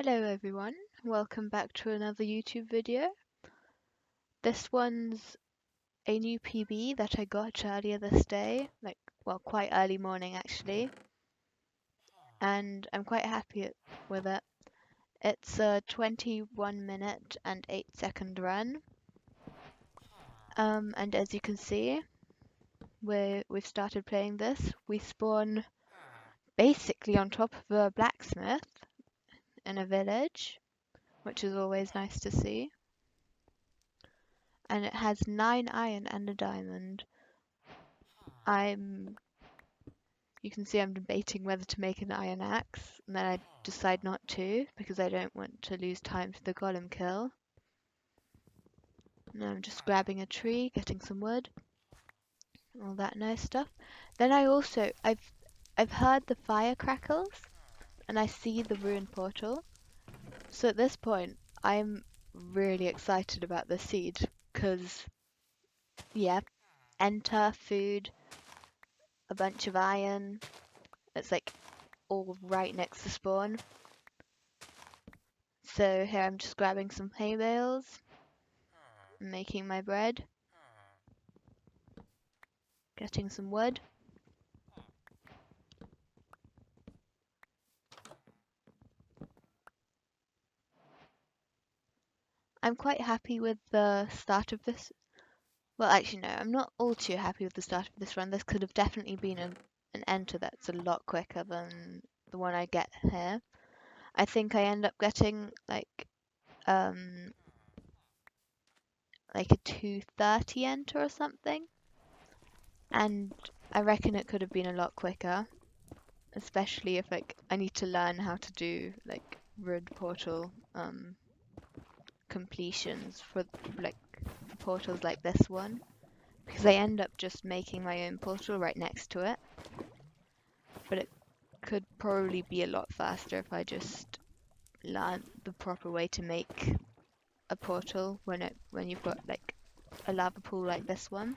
Hello everyone, welcome back to another YouTube video. This one's a new PB that I got earlier this day, quite early morning actually, and I'm quite happy with it. It's a 21 minute and 8-second run, and as you can see, we've started playing this. We spawn basically on top of a blacksmith in a village, which is always nice to see. And it has 9 iron and a diamond. You can see I'm debating whether to make an iron axe, and then I decide not to because I don't want to lose time to the golem kill. Now I'm just grabbing a tree, getting some wood, all that nice stuff. Then I've heard the fire crackles, and I see the ruined portal. So at this point, I'm really excited about the seed because, yeah, enter, food, a bunch of iron. It's like all right next to spawn. So here I'm just grabbing some hay bales, making my bread, getting some wood. I'm quite happy with the start of this. Well, actually, no, I'm not all too happy with the start of this run. This could have definitely been an enter that's a lot quicker than the one I get here. I think I end up getting um like a 2:30 enter or something, and I reckon it could have been a lot quicker, especially if I need to learn how to do ruined portal completions for portals like this one, because I end up just making my own portal right next to it, but it could probably be a lot faster if I just learn the proper way to make a portal when you've got a lava pool like this one.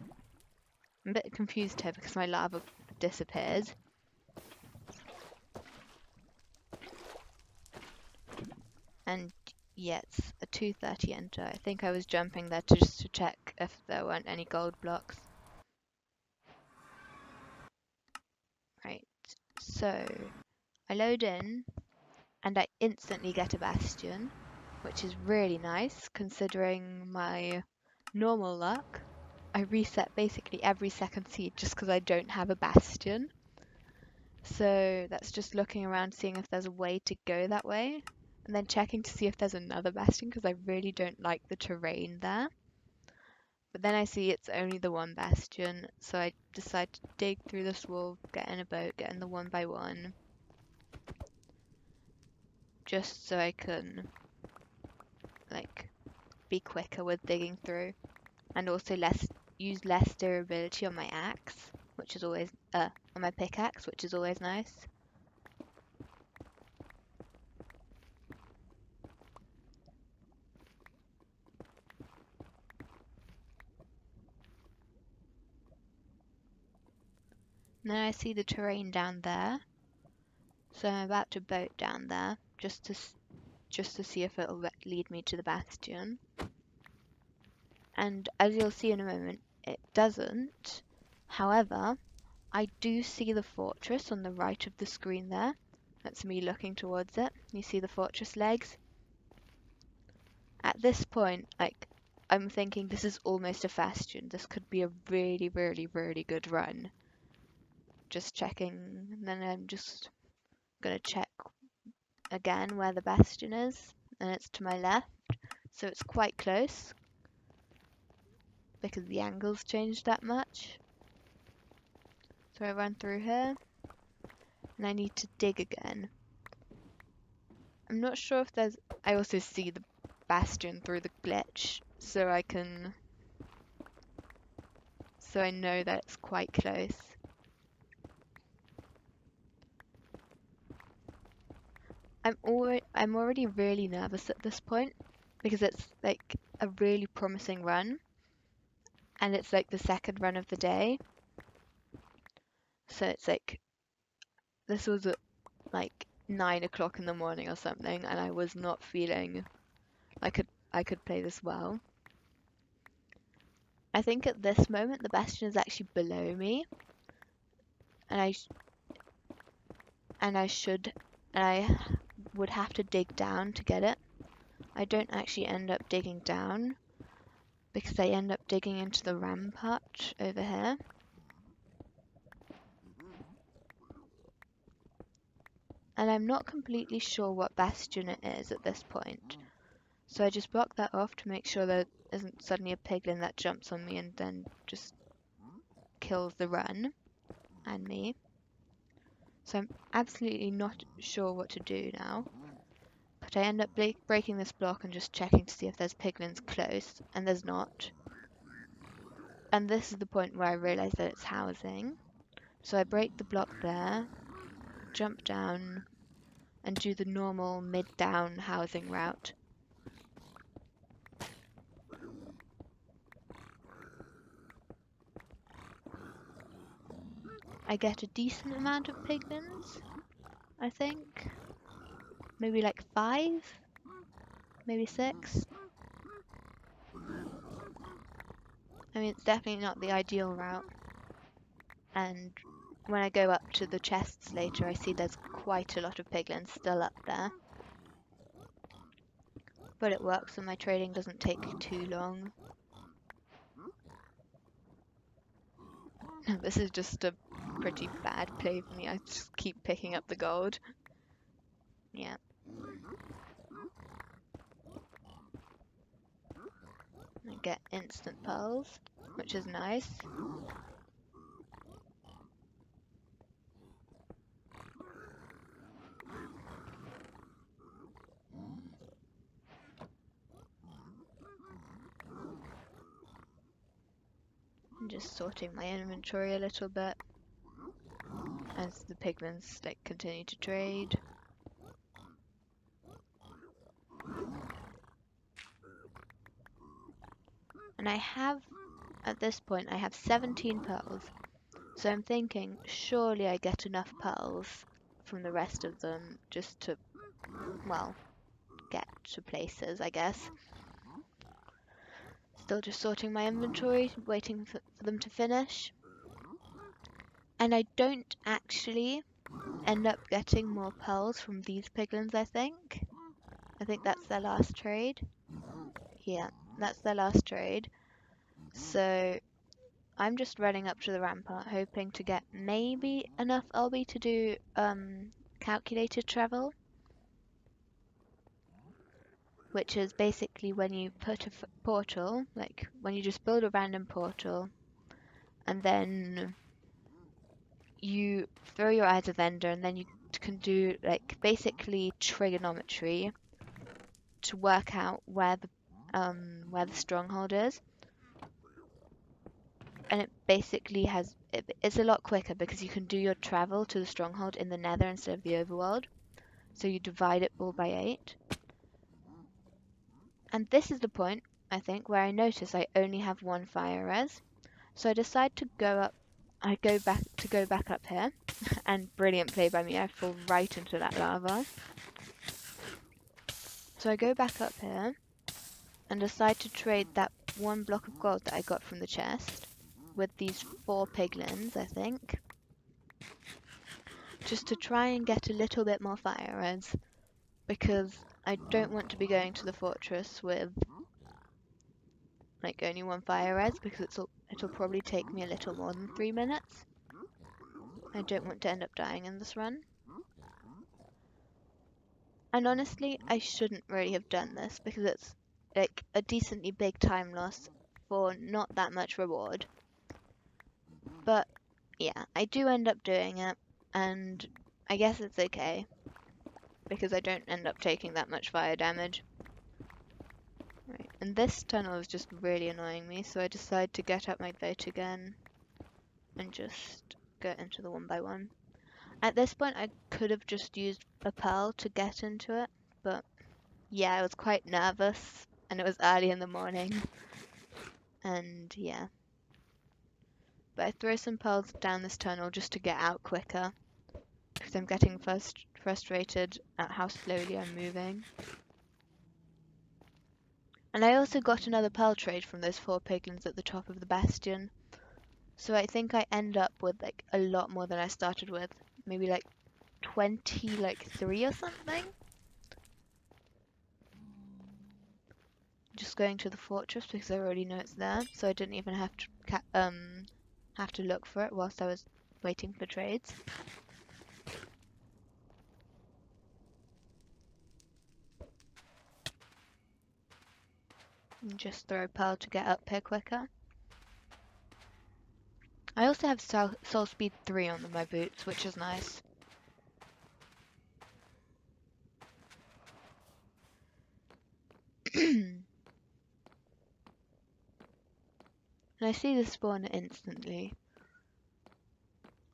I'm a bit confused here because my lava disappears. And yeah, it's a 2:30 enter. I think I was jumping there just to check if there weren't any gold blocks. Right, so I load in and I instantly get a bastion, which is really nice considering my normal luck. I reset basically every second seed just because I don't have a bastion. So that's just looking around seeing if there's a way to go that way, and then checking to see if there's another bastion because I really don't like the terrain there. But then I see it's only the one bastion, so I decide to dig through this wall, get in a boat, get in the 1x1, just so I can be quicker with digging through, and also use less durability on my axe, which is always on my pickaxe, which is always nice. And then I see the terrain down there, so I'm about to boat down there just to see if it'll lead me to the bastion. And as you'll see in a moment, it doesn't. However, I do see the fortress on the right of the screen there. That's me looking towards it. You see the fortress legs? At this point, I'm thinking this is almost a bastion. This could be a really, really, really good run. Just checking, and then I'm just gonna check again where the bastion is, and it's to my left, so it's quite close because the angle's changed that much. So I run through here, and I need to dig again. I'm not sure if there's... I also see the bastion through the glitch, so I know that it's quite close. I'm already really nervous at this point because it's a really promising run, and it's the second run of the day. So it's this was 9 o'clock in the morning or something, and I was not feeling like I could play this well. I think at this moment the bastion is actually below me, and I would have to dig down to get it. I don't actually end up digging down because I end up digging into the rampart over here. And I'm not completely sure what bastion it is at this point. So I just block that off to make sure there isn't suddenly a piglin that jumps on me and then just kills the run and me. So I'm absolutely not sure what to do now. But I end up breaking this block and just checking to see if there's piglins close, and there's not. And this is the point where I realise that it's housing. So I break the block there, jump down, and do the normal mid-down housing route. I get a decent amount of piglins, I think. Maybe like 5, maybe 6. I mean, it's definitely not the ideal route. And when I go up to the chests later, I see there's quite a lot of piglins still up there. But it works and my trading doesn't take too long. This is just a pretty bad play for me. I just keep picking up the gold. Yeah. I get instant pearls, which is nice. I'm just sorting my inventory a little bit as the piglins like continue to trade. And I have, at this point, I have 17 pearls. So I'm thinking, surely I get enough pearls from the rest of them just to, well, get to places, I guess. Still just sorting my inventory, waiting for them to finish. And I don't actually end up getting more pearls from these piglins, I think. I think that's their last trade. Yeah, that's their last trade. So I'm just running up to the rampart, hoping to get maybe enough LB to do calculated travel, which is basically when you put a portal, like when you just build a random portal, and then you throw your eyes of Ender, and then you can do like basically trigonometry to work out where the stronghold is. And it basically it's a lot quicker because you can do your travel to the stronghold in the nether instead of the overworld. So you divide it all by 8. And this is the point, I think, where I notice I only have 1 fire res. So I decide to go back up here, and brilliant play by me, I fall right into that lava. So I go back up here and decide to trade that 1 block of gold that I got from the chest with these 4 piglins, I think, just to try and get a little bit more fire res, because I don't want to be going to the fortress with like only 1 fire res, because it'll probably take me a little more than 3 minutes. I don't want to end up dying in this run. And honestly, I shouldn't really have done this because it's like a decently big time loss for not that much reward. But yeah, I do end up doing it, and I guess it's okay because I don't end up taking that much fire damage. Right, and this tunnel is just really annoying me, so I decide to get up my boat again and just go into the 1x1. At this point, I could have just used a pearl to get into it, but yeah, I was quite nervous, and it was early in the morning, and yeah. But I throw some pearls down this tunnel just to get out quicker, because because I'm getting frustrated at how slowly I'm moving. And I also got another pearl trade from those 4 piglins at the top of the bastion. So I think I end up with like a lot more than I started with. Maybe like 23 or something. Just going to the fortress because I already know it's there, so I didn't even have to look for it whilst I was waiting for trades. And just throw pearl to get up here quicker. I also have soul speed 3 on my boots, which is nice. And I see the spawner instantly.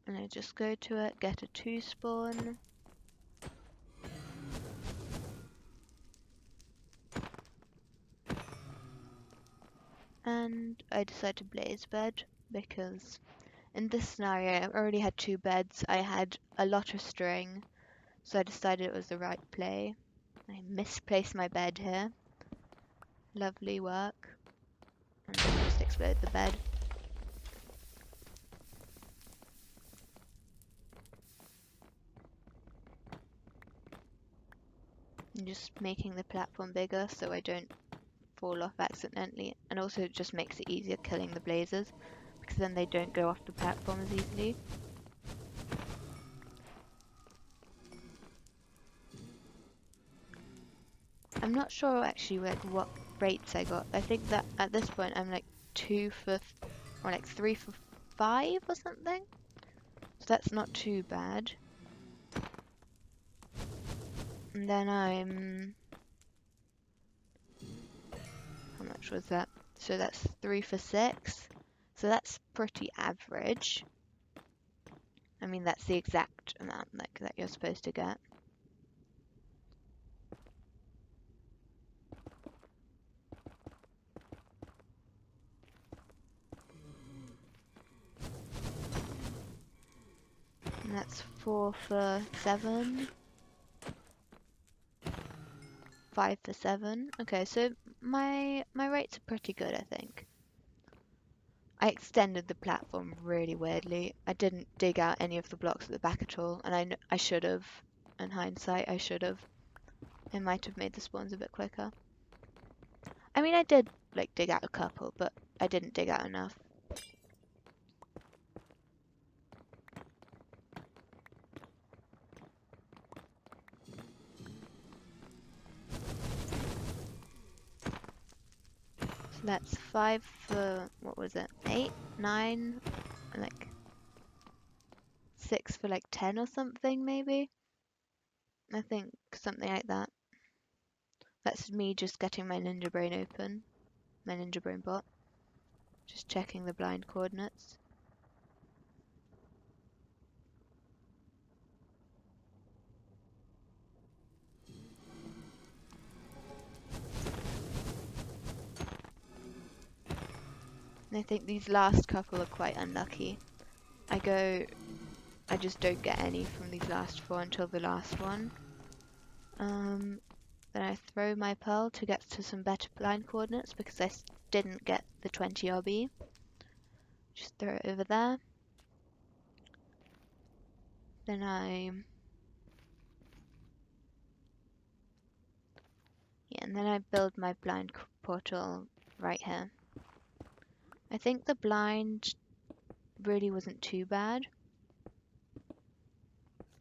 And I just go to it, get a 2 spawn. And I decide to blaze bed because in this scenario I already had 2 beds. I had a lot of string, so I decided it was the right play. I misplaced my bed here. Lovely work. And then just explode the bed. And just making the platform bigger so I don't fall off accidentally, and also it just makes it easier killing the blazers because then they don't go off the platform as easily. I'm not sure actually like what rates I got. I think that at this point I'm like 2 for or like 3 for 5 or something, so that's not too bad. And then I'm, how much was that? So that's 3 for 6, so that's pretty average. I mean, that's the exact amount like that you're supposed to get. And that's 4 for 7. 5 for 7. Okay, so my rates are pretty good, I think. I extended the platform really weirdly. I didn't dig out any of the blocks at the back at all, and I should have. In hindsight, I should have. It might have made the spawns a bit quicker. I mean, I did like dig out a couple, but I didn't dig out enough. So that's 5 for, what was it, 8, 9, and like 6 for like 10 or something maybe? I think something like that. That's me just getting my Ninja Brain open, my Ninja Brain bot. Just checking the blind coordinates. And I think these last couple are quite unlucky. I just don't get any from these last 4 until the last one. Then I throw my pearl to get to some better blind coordinates because I didn't get the 20 RB. Just throw it over there. Then and then I build my blind portal right here. I think the blind really wasn't too bad.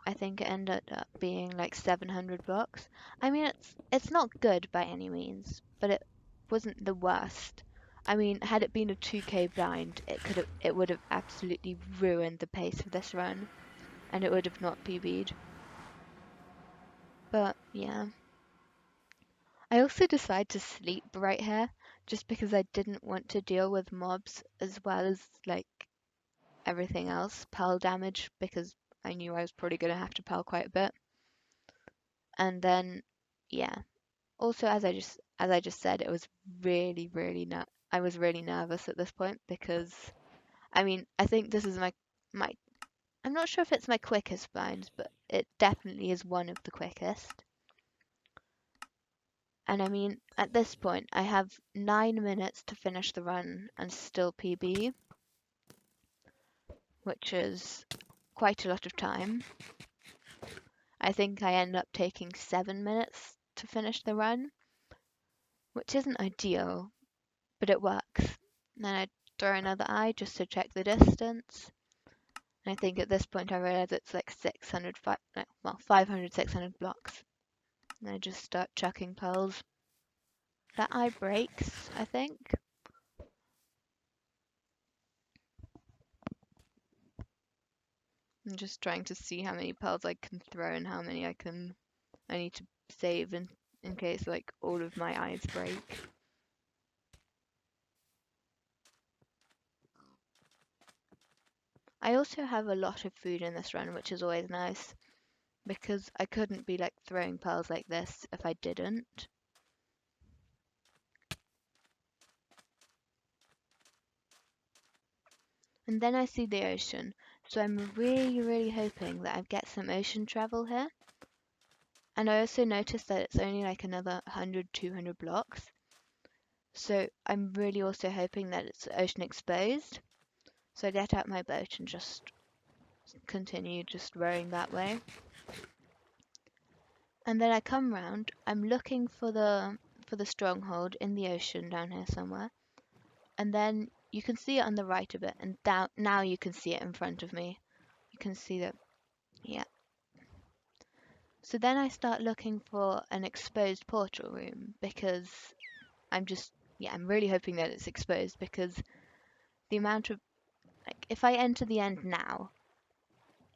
I think it ended up being like 700 blocks. I mean, it's not good by any means, but it wasn't the worst. I mean, had it been a 2k blind, it would have absolutely ruined the pace of this run, and it would have not PB'd. But yeah. I also decided to sleep right here just because I didn't want to deal with mobs as well as like everything else, pearl damage, because I knew I was probably going to have to pearl quite a bit. And then yeah, also as I just said, it was really I was really nervous at this point because I mean, I think this is my I'm not sure if it's my quickest blind, but it definitely is one of the quickest. And I mean, at this point, I have 9 minutes to finish the run and still PB, which is quite a lot of time. I think I end up taking 7 minutes to finish the run, which isn't ideal, but it works. And then I throw another eye just to check the distance. And I think at this point I realize it's like 500, 600 blocks. And I just start chucking pearls. That eye breaks, I think. I'm just trying to see how many pearls I can throw and how many I need to save in case like all of my eyes break. I also have a lot of food in this run, which is always nice, because I couldn't be like throwing pearls like this if I didn't. And then I see the ocean, so I'm really hoping that I get some ocean travel here. And I also noticed that it's only like another 100, 200 blocks. So I'm really also hoping that it's ocean exposed. So I get out my boat and just continue just rowing that way. And then I come round, I'm looking for the stronghold in the ocean down here somewhere. And then you can see it on the right a bit, and down now you can see it in front of me. You can see that, yeah. So then I start looking for an exposed portal room because I'm really hoping that it's exposed, because the amount of, like, if I enter the end now,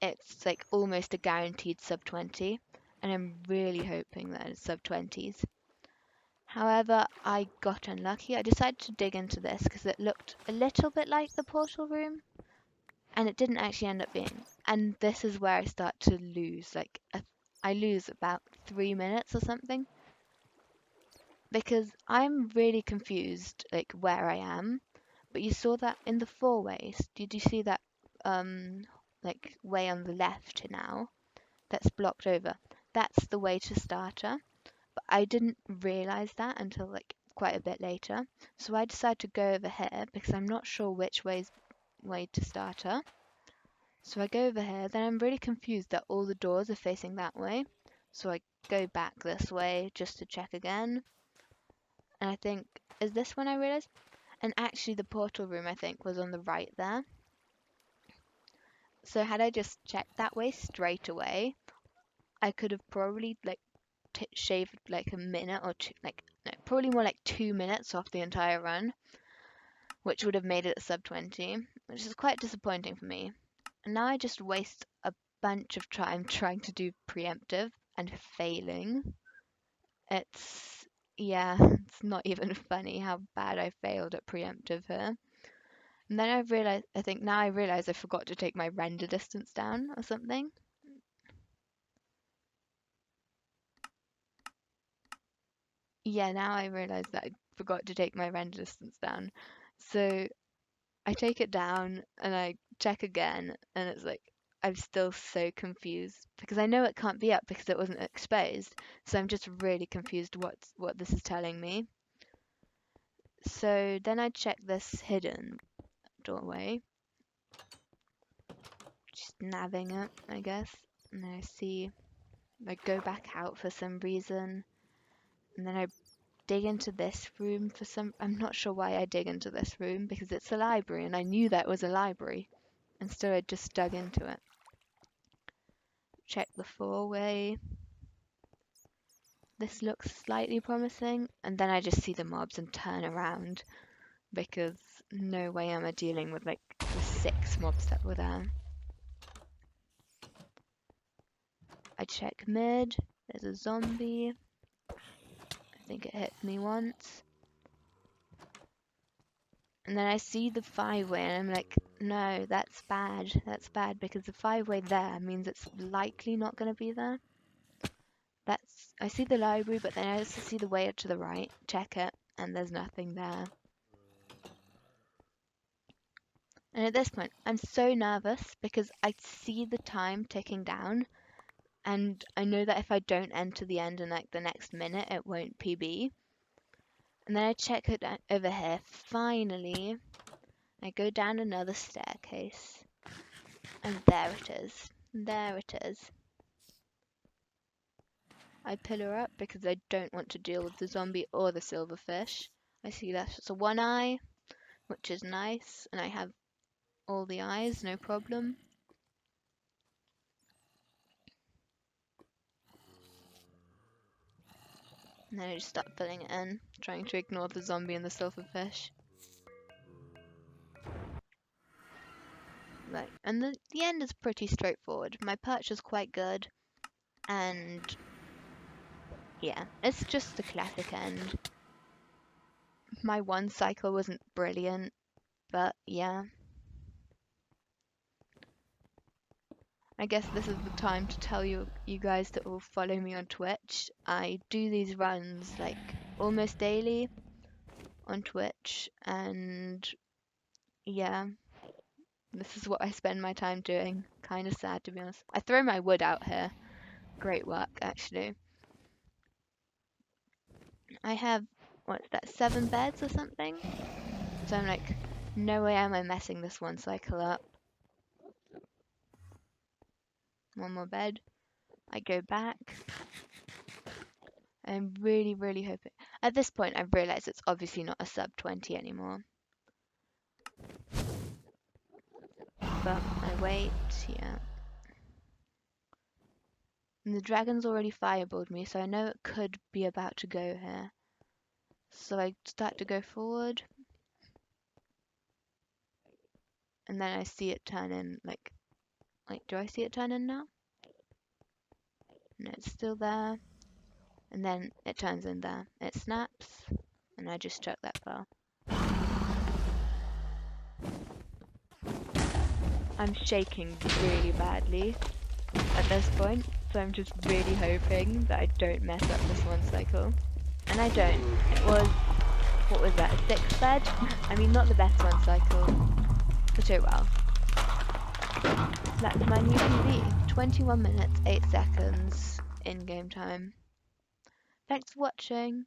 it's like almost a guaranteed sub 20, and I'm really hoping that it's sub 20s. However, I got unlucky. I decided to dig into this because it looked a little bit like the portal room, and it didn't actually end up being. And this is where I start to lose. I lose about 3 minutes or something, because I'm really confused, like where I am. But you saw that in the four ways. Did you see that, like way on the left now? That's blocked over. That's the way to starter. But I didn't realize that until like quite a bit later. So I decided to go over here because I'm not sure which way to starter. So I go over here, then I'm really confused that all the doors are facing that way. So I go back this way just to check again. And I think, is this when I realized? And actually the portal room, I think, was on the right there. So had I just checked that way straight away, I could have probably like shaved like a minute or two, like no, probably more like 2 minutes off the entire run, which would have made it a sub 20, which is quite disappointing for me. And now I just waste a bunch of time trying to do preemptive and failing. It's not even funny how bad I failed at preemptive here. And then I realize I forgot to take my render distance down or something. Yeah, now I realize that I forgot to take my render distance down. So I take it down and I check again, and it's like I'm still so confused because I know it can't be up because it wasn't exposed. So I'm just really confused what this is telling me. So then I check this hidden doorway, just navving it, I guess, and I see I go back out for some reason, and then I dig into this room for some. I'm not sure why I dig into this room because it's a library, and I knew that was a library, and so I just dug into it. Check the four-way. This looks slightly promising, and then I just see the mobs and turn around because no way am I dealing with like the 6 mobs that were there. I check mid. There's a zombie. I think it hit me once. And then I see the 5-way and I'm like, no, that's bad. That's bad because the 5-way there means it's likely not going to be there. I see the library, but then I also see the way to the right, check it, and there's nothing there. And at this point, I'm so nervous because I see the time ticking down and I know that if I don't enter the end in like the next minute, it won't PB. And then I check it over here. Finally, I go down another staircase, and there it is. There it is. I pillar up because I don't want to deal with the zombie or the silverfish. I see that's just a one eye, which is nice, and I have all the eyes, no problem. And then I just start filling it in, trying to ignore the zombie and the silverfish. Right, and the end is pretty straightforward. My perch is quite good, and yeah, it's just the classic end. My one cycle wasn't brilliant, but yeah. I guess this is the time to tell you guys that will follow me on Twitch. I do these runs like almost daily on Twitch, and yeah, this is what I spend my time doing. Kind of sad, to be honest. I throw my wood out here. Great work, actually. I have, what's that, 7 beds or something? So I'm like, no way am I messing this one cycle up. One more bed. I go back. I'm really, really hoping. At this point, I've realised it's obviously not a sub 20 anymore. But I wait, yeah. And the dragon's already fireballed me, so I know it could be about to go here. So I start to go forward. And then I see it turn in, like, do I see it turn in now? No, it's still there. And then it turns in there. It snaps, and I just chuck that far. I'm shaking really badly at this point, so I'm just really hoping that I don't mess up this one cycle. And I don't. It was, what was that, a 6 bed? I mean, not the best one cycle, but oh well. That's my new PB. 21 minutes, 8 seconds in-game time. Thanks for watching.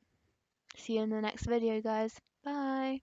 See you in the next video, guys. Bye.